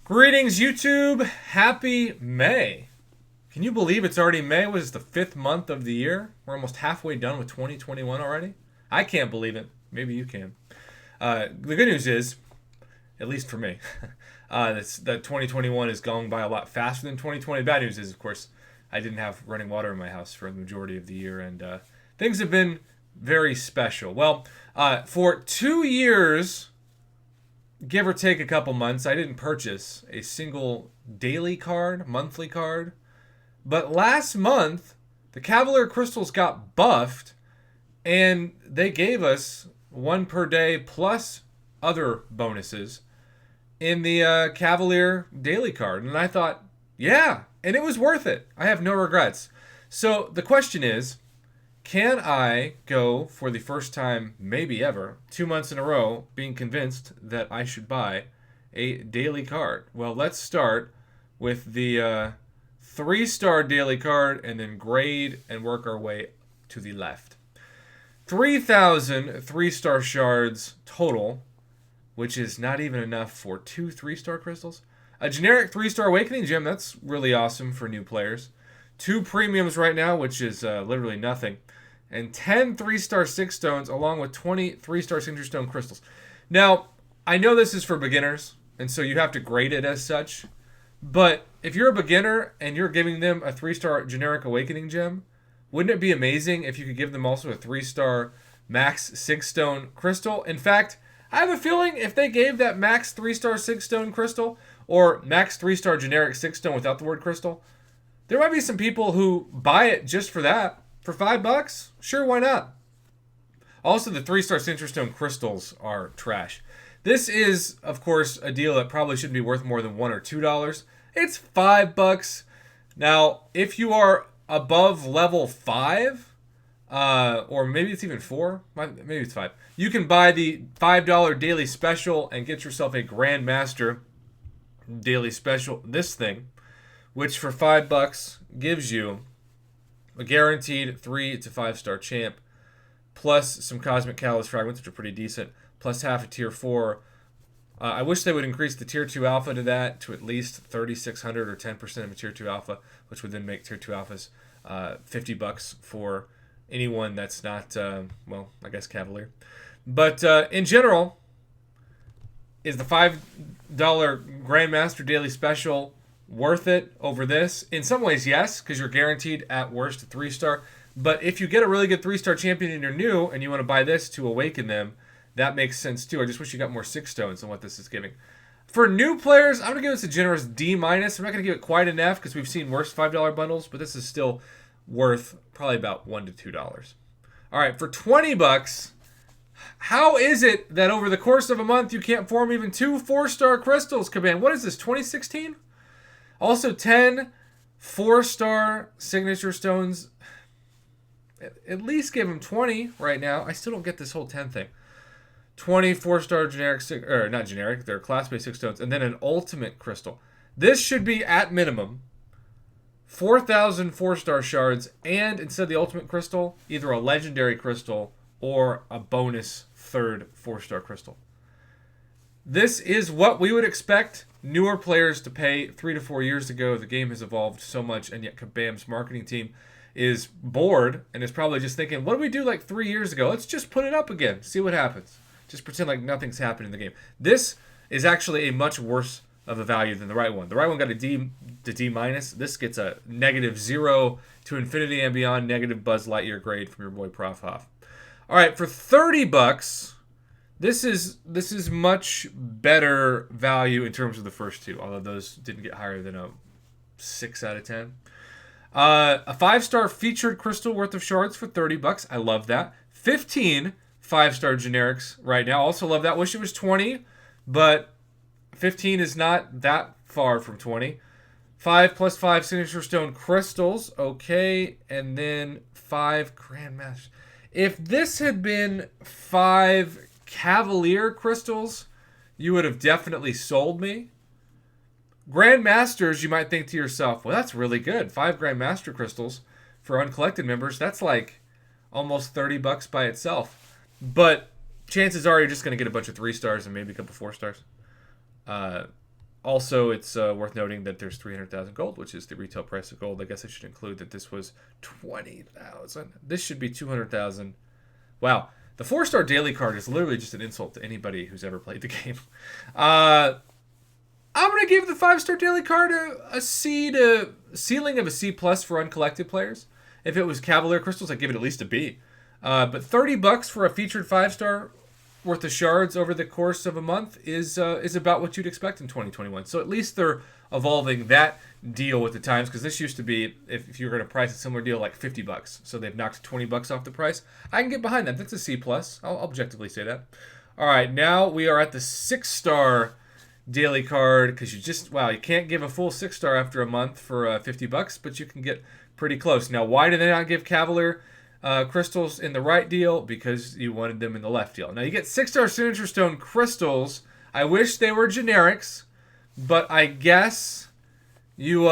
Greetings, YouTube. Happy May. Can you believe it's already May? What is the 5th month of the year? We're almost halfway done with 2021 already. I can't believe it. Maybe you can. The good news is, at least for me, that 2021 is going by a lot faster than 2020. Bad news is, of course, I didn't have running water in my house for the majority of the year, and things have been very special. Well, for 2 years, give or take a couple months, I didn't purchase a single daily card, monthly card. But last month, the Cavalier Crystals got buffed, and they gave us one per day plus other bonuses in the Cavalier daily card. And I thought, yeah, and it was worth it. I have no regrets. So the question is, can I go for the first time, maybe ever, 2 months in a row, being convinced that I should buy a daily card? Well, let's start with the 3-star daily card and then grade and work our way to the left. 3,000 3-star shards total, which is not even enough for 2 3-star crystals. A generic 3-star awakening gem, that's really awesome for new players. 2 premiums right now, which is literally nothing. And 10 3-star 6 stones along with 20 3-star signature stone crystals. Now, I know this is for beginners, and so you have to grade it as such. But if you're a beginner and you're giving them a 3-star generic awakening gem, wouldn't it be amazing if you could give them also a 3-star max 6 stone crystal? In fact, I have a feeling if they gave that max 3-star 6 stone crystal or max 3-star generic 6 stone without the word crystal, there might be some people who buy it just for that. For $5? Sure, why not? Also, the 3-star signature stone crystals are trash. This is, of course, a deal that probably shouldn't be worth more than $1 or $2. It's $5. Now, if you are above level 5, or maybe it's even 4, maybe it's 5, you can buy the $5 daily special and get yourself a Grandmaster daily special, this thing, which for $5 gives you a guaranteed 3 to 5-star champ, plus some Cosmic Catalyst fragments, which are pretty decent, plus half a tier 4. I wish they would increase the tier 2 alpha to that to at least 3,600 or 10% of a tier 2 alpha, which would then make tier 2 alphas $50 for anyone that's not, well, I guess Cavalier. But in general, is the $5 Grandmaster Daily Special worth it over this? In some ways, yes, because you're guaranteed at worst a 3-star. But if you get a really good 3-star champion and you're new and you want to buy this to awaken them, that makes sense too. I just wish you got more 6 stones than what this is giving. For new players, I'm going to give this a generous D-. I'm not going to give it quite an F because we've seen worse $5 bundles, but this is still worth probably about $1 to $2. All right, for $20, how is it that over the course of a month you can't form even 2 4-star crystals, Caban? What is this, 2016? Also, 10 4-star signature stones. At least give him 20 right now. I still don't get this whole 10 thing. 20 4-star generic, or not generic, they're class-based 6 stones, and then an ultimate crystal. This should be, at minimum, 4,000 4-star shards, and instead of the ultimate crystal, either a legendary crystal or a bonus 3rd 4-star crystal. This is what we would expect newer players to pay 3 to 4 years ago. The game has evolved so much, and yet Kabam's marketing team is bored and is probably just thinking, what did we do like 3 years ago? Let's just put it up again, see what happens. Just pretend like nothing's happened in the game. This is actually a much worse of a value than the right one. The right one got a D to D-. This gets a -0 to infinity and beyond negative Buzz Lightyear grade from your boy Prof Hoff. All right, for $30, this is much better value in terms of the first two, although those didn't get higher than a 6 out of 10. A 5-star featured crystal worth of shards for $30. I love that. 15 5-star generics right now. Also love that. Wish it was 20, but 15 is not that far from 20. 5 plus 5 signature stone crystals. Okay, and then 5 Grandmasters. If this had been 5 Cavalier crystals, you would have definitely sold me. Grandmasters, you might think to yourself, well, that's really good. 5 Grandmaster crystals for uncollected members. That's like almost $30 by itself. But chances are you're just going to get a bunch of 3 stars and maybe a couple 4 stars. Also, it's worth noting that there's 300,000 gold, which is the retail price of gold. I guess I should include that this was 20,000. This should be 200,000. Wow. The 4-star daily card is literally just an insult to anybody who's ever played the game. I'm going to give the 5-star daily card a C to ceiling of a C plus for uncollected players. If it was Cavalier Crystals, I'd give it at least a B. But $30 for a featured 5-star worth of shards over the course of a month is about what you'd expect in 2021. So at least they're evolving that deal with the times, because this used to be, if you were going to price a similar deal, like $50. So they've knocked $20 off the price. I can get behind that. That's a C plus. I'll objectively say that. All right, now we are at the 6-star daily card, because you can't give a full 6-star after a month for $50, but you can get pretty close. Now, why did they not give Cavalier crystals in the right deal? Because you wanted them in the left deal. Now you get 6-star Signature Stone crystals. I wish they were generics, but I guess you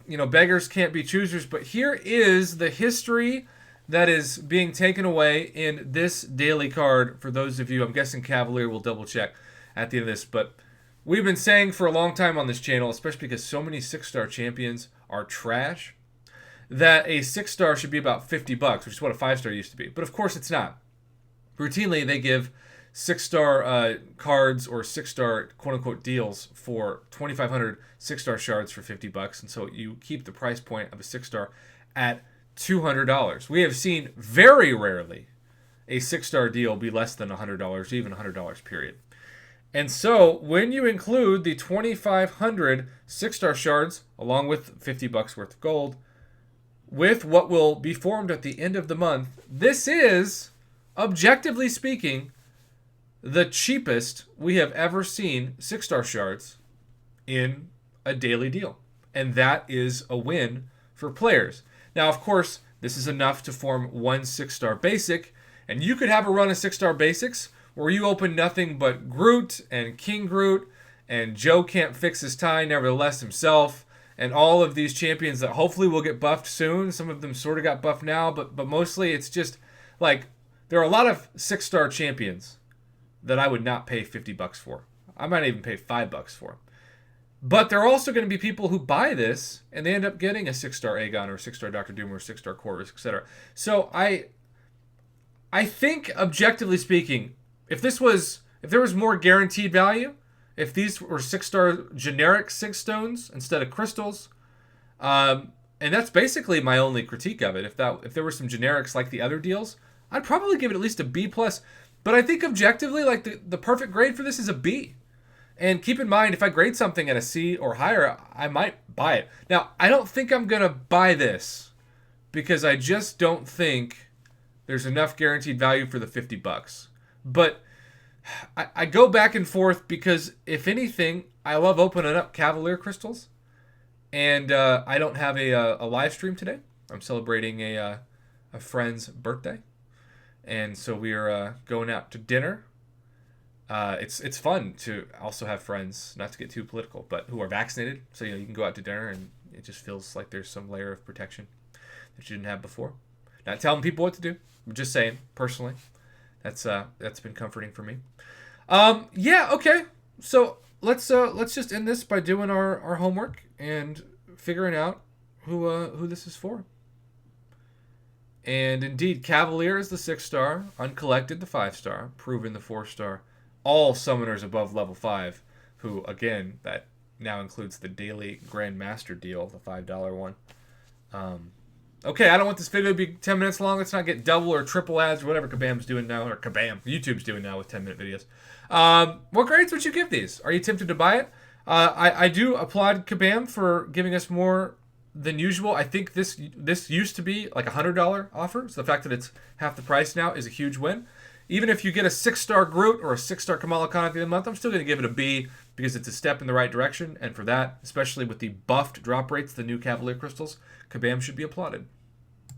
beggars can't be choosers. But here is the history that is being taken away in this daily card for those of you. I'm guessing Cavalier will double check at the end of this, but we've been saying for a long time on this channel, especially because so many 6-star champions are trash, that a 6-star should be about $50, which is what a 5-star used to be. But of course it's not. Routinely, they give 6-star cards or 6-star quote-unquote deals for 2,500 6-star shards for $50. And so you keep the price point of a 6-star at $200. We have seen very rarely a 6-star deal be less than $100, even $100 period. And so when you include the 2,500 6-star shards along with $50 worth of gold, with what will be formed at the end of the month, this is, objectively speaking, the cheapest we have ever seen 6-star shards in a daily deal. And that is a win for players. Now, of course, this is enough to form one 6-star basic, and you could have a run of 6-star basics where you open nothing but Groot and King Groot, and Joe can't fix his tie, nevertheless himself, and all of these champions that hopefully will get buffed soon. Some of them sort of got buffed now, but mostly it's just like there are a lot of 6-star champions that I would not pay $50 for. I might even pay $5 for. But there are also going to be people who buy this and they end up getting a 6-star Aegon or a 6-star Dr. Doom or a 6-star Corvus, etc. So I think, objectively speaking, if there was more guaranteed value, if these were 6-star generic 6 stones instead of crystals, and that's basically my only critique of it. If there were some generics like the other deals, I'd probably give it at least a B plus. But I think objectively, like the perfect grade for this is a B. And keep in mind, if I grade something at a C or higher, I might buy it. Now, I don't think I'm gonna buy this because I just don't think there's enough guaranteed value for the $50. But I go back and forth because, if anything, I love opening up Cavalier crystals. And I don't have a live stream today. I'm celebrating a friend's birthday. And so we are going out to dinner. It's fun to also have friends, not to get too political, but who are vaccinated. So you can go out to dinner and it just feels like there's some layer of protection that you didn't have before. Not telling people what to do. I'm just saying, personally. That's been comforting for me. Yeah, okay. So let's just end this by doing our homework and figuring out who this is for. And indeed, Cavalier is the 6-star, Uncollected the 5-star, Proven the 4-star, all summoners above level 5, who, again, that now includes the daily Grandmaster deal, the $5 one. Okay, I don't want this video to be 10 minutes long. Let's not get double or triple ads or whatever Kabam's doing now, or YouTube's doing now with 10-minute videos. What grades would you give these? Are you tempted to buy it? I do applaud Kabam for giving us more than usual. I think this used to be like a $100 offer, so the fact that it's half the price now is a huge win. Even if you get a 6-star Groot or a 6-star Kamala Khan at the end of the month, I'm still going to give it a B because it's a step in the right direction. And for that, especially with the buffed drop rates, the new Cavalier crystals, Kabam should be applauded.